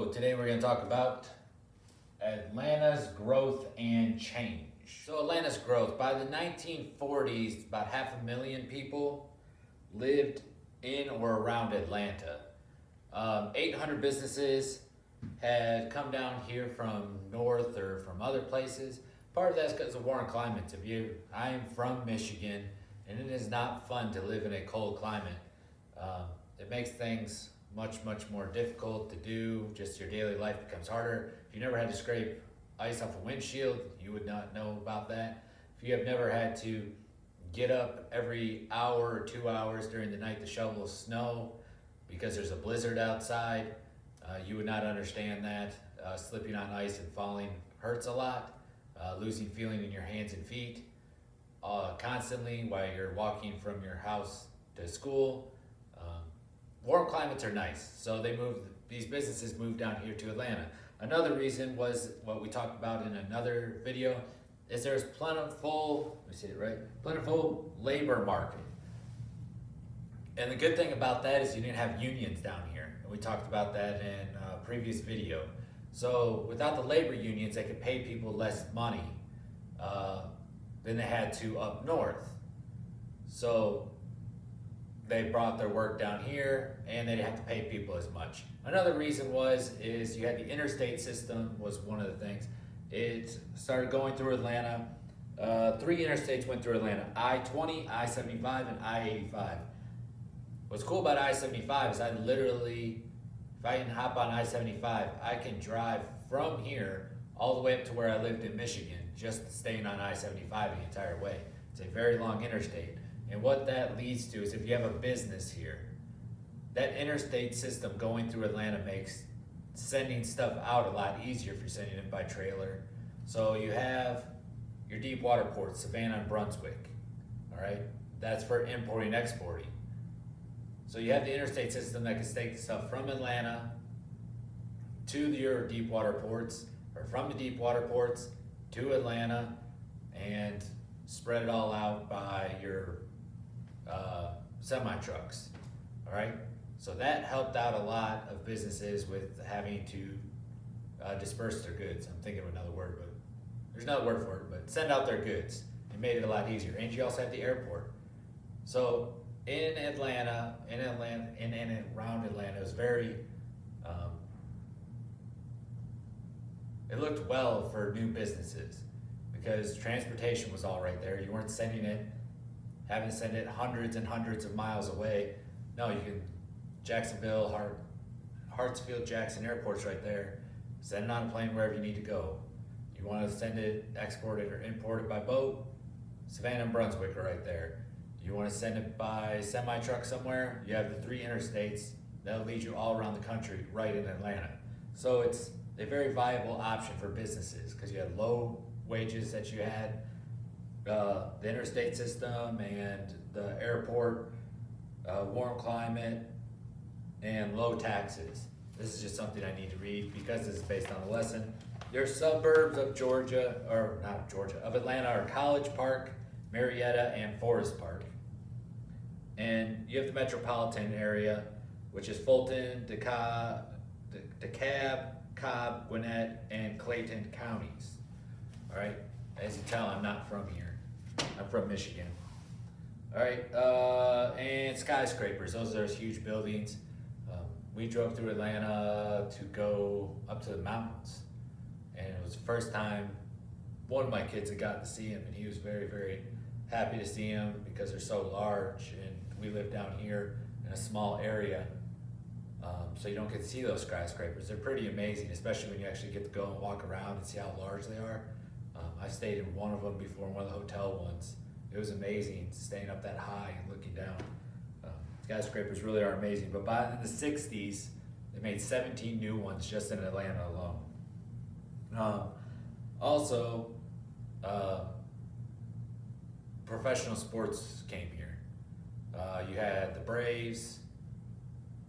So today we're going to talk about Atlanta's growth and change. So Atlanta's growth, by the 1940s, about 500,000 people lived in or around Atlanta. 800 businesses had come down here from north or from other places. Part of that's because of warm climates. I am from Michigan, and it is not fun to live in a cold climate. It makes things much more difficult to do. Just your daily life becomes harder. If you never had to scrape ice off a windshield, you would not know about that. If you have never had to get up every hour or 2 hours during the night to shovel snow because there's a blizzard outside, you would not understand that. Slipping on ice and falling hurts a lot. Losing feeling in your hands and feet constantly while you're walking from your house to school. Warm climates are nice, so these businesses moved down here to Atlanta. Another reason was what we talked about in another video, is there's plentiful labor market. And the good thing about that is you didn't have unions down here. And we talked about that in a previous video. So without the labor unions, they could pay people less money than they had to up north. So they brought their work down here and they didn't have to pay people as much. Another reason is you had the interstate system was one of the things. It started going through Atlanta. 3 interstates went through Atlanta: I-20, I-75, and I-85. What's cool about I-75 is if I can hop on I-75, I can drive from here all the way up to where I lived in Michigan, just staying on I-75 the entire way. It's a very long interstate. And what that leads to is if you have a business here, that interstate system going through Atlanta makes sending stuff out a lot easier if you're sending it by trailer. So you have your deep water ports, Savannah and Brunswick, all right? That's for importing, exporting. So you have the interstate system that can take stuff from Atlanta to your deep water ports, or from the deep water ports to Atlanta, and spread it all out by your semi-trucks, all right? So that helped out a lot of businesses with having to disperse their goods. I'm thinking of another word, but there's another word for it, but send out their goods. It made it a lot easier. And you also have the airport. So in Atlanta, in and around Atlanta, it was very, it looked well for new businesses because transportation was all right there. You weren't having to send it hundreds and hundreds of miles away. No, you can, Jacksonville, Hartsfield, Jackson Airport's right there. Send it on a plane wherever you need to go. You want to send it, export it, or import it by boat, Savannah and Brunswick are right there. You want to send it by semi-truck somewhere, you have the 3 interstates that'll lead you all around the country right in Atlanta. So it's a very viable option for businesses because you had low wages that you had, the interstate system and the airport, warm climate, and low taxes. This is just something I need to read because this is based on a lesson. Your suburbs of of Atlanta are College Park, Marietta, and Forest Park. And you have the metropolitan area, which is Fulton, DeKalb, Cobb, Gwinnett, and Clayton counties. All right, as you tell, I'm not from here. I'm from Michigan. All right, and skyscrapers. Those are huge buildings. We drove through Atlanta to go up to the mountains, and it was the first time one of my kids had gotten to see him, and he was very happy to see him because they're so large, and we live down here in a small area, so you don't get to see those skyscrapers. They're pretty amazing, especially when you actually get to go and walk around and see how large they are. I stayed in one of them before, one of the hotel ones. It was amazing staying up that high and looking down. Skyscrapers really are amazing, but in the 60s, they made 17 new ones just in Atlanta alone. Also, professional sports came here. You had the Braves,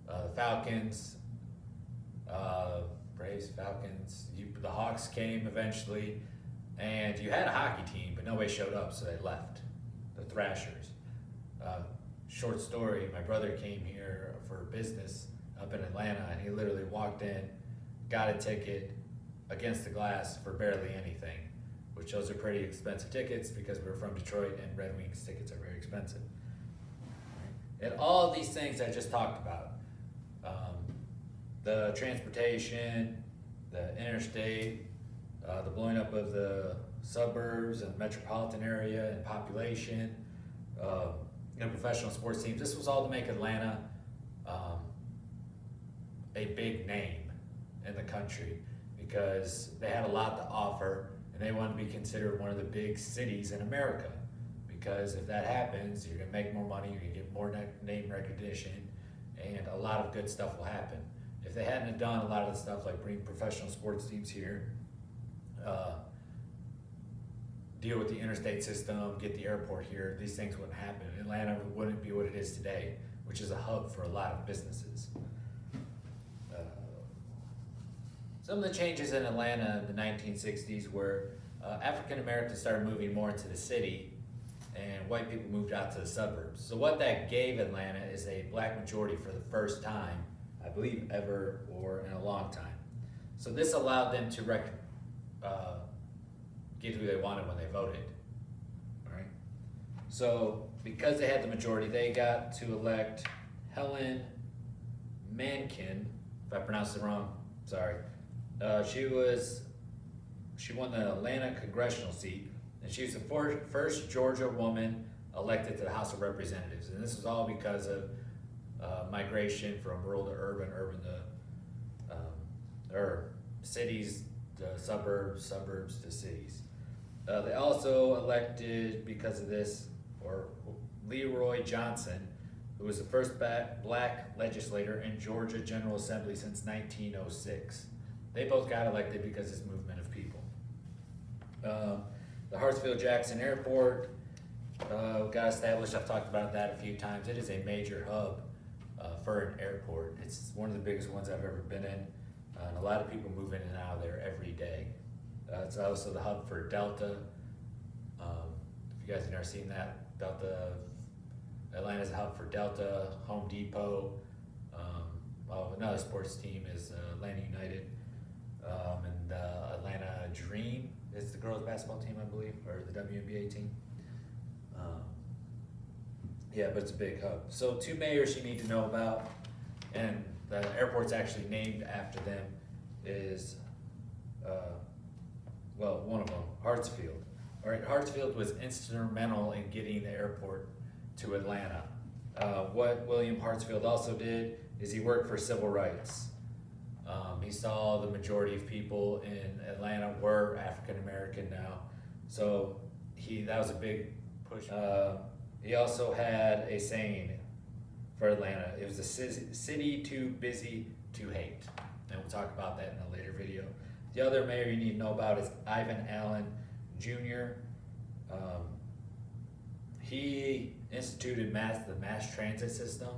the Falcons, the Hawks came eventually, and you had a hockey team, but nobody showed up, so they left. The Thrashers. Short story, my brother came here for business up in Atlanta, and he literally walked in got a ticket against the glass for barely anything, which those are pretty expensive tickets because we're from Detroit and Red Wings tickets are very expensive. And all of these things I just talked about, the transportation, the interstate, the blowing up of the suburbs and metropolitan area and population, professional sports teams. This was all to make Atlanta a big name in the country because they had a lot to offer and they wanted to be considered one of the big cities in America. Because if that happens, you're gonna make more money, you're gonna get more name recognition, and a lot of good stuff will happen. If they hadn't have done a lot of the stuff like bring professional sports teams here, deal with the interstate system, get the airport here, these things wouldn't happen. Atlanta wouldn't be what it is today, which is a hub for a lot of businesses. Some of the changes in Atlanta in the 1960s were African Americans started moving more into the city and white people moved out to the suburbs. So what that gave Atlanta is a black majority for the first time, I believe ever or in a long time. So this allowed them to get who they wanted when they voted. All right. So because they had the majority, they got to elect Helen Mankin. If I pronounced it wrong, sorry. She won the Atlanta congressional seat, and she was the first Georgia woman elected to the House of Representatives. And this was all because of migration from rural to urban to or cities to suburbs to cities. They also elected, because of this, Leroy Johnson, who was the first black legislator in Georgia General Assembly since 1906. They both got elected because of this movement of people. The Hartsfield-Jackson Airport got established. I've talked about that a few times. It is a major hub for an airport. It's one of the biggest ones I've ever been in. And a lot of people move in and out of there every day. It's also the hub for Delta. If you guys have never seen that, Delta, Atlanta's a hub for Delta, Home Depot. Another sports team is Atlanta United. And Atlanta Dream is the girls basketball team, I believe, or the WNBA team. But it's a big hub. So 2 mayors you need to know about, and the airport's actually named after them, is, one of them, Hartsfield. All right, Hartsfield was instrumental in getting the airport to Atlanta. What William Hartsfield also did is he worked for civil rights. He saw the majority of people in Atlanta were African American now, so that was a big push. He also had a saying for Atlanta. It was a city too busy to hate, and we'll talk about that in a later video. The other mayor you need to know about is Ivan Allen Jr. He instituted the mass transit system,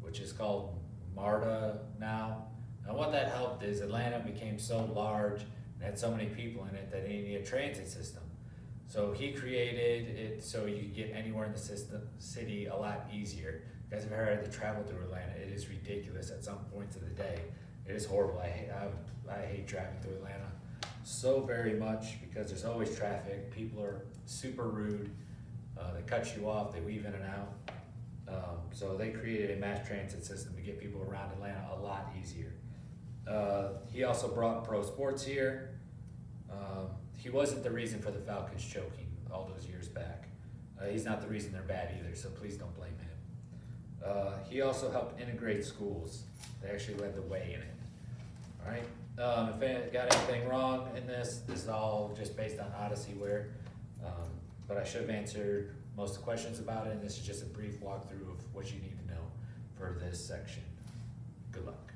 which is called MARTA now. And what that helped is Atlanta became so large and had so many people in it that they needed a transit system. So he created it so you could get anywhere in the city a lot easier. You guys have ever had to travel through Atlanta? It is ridiculous at some points of the day. It is horrible. I hate driving through Atlanta so very much because there's always traffic. People are super rude. They cut you off. They weave in and out. So they created a mass transit system to get people around Atlanta a lot easier. He also brought pro sports here. He wasn't the reason for the Falcons choking all those years back. He's not the reason they're bad either, so please don't blame him. He also helped integrate schools. They actually led the way in it. All right. If I got anything wrong in this is all just based on Odyssey-ware. But I should have answered most of the questions about it, and this is just a brief walkthrough of what you need to know for this section. Good luck.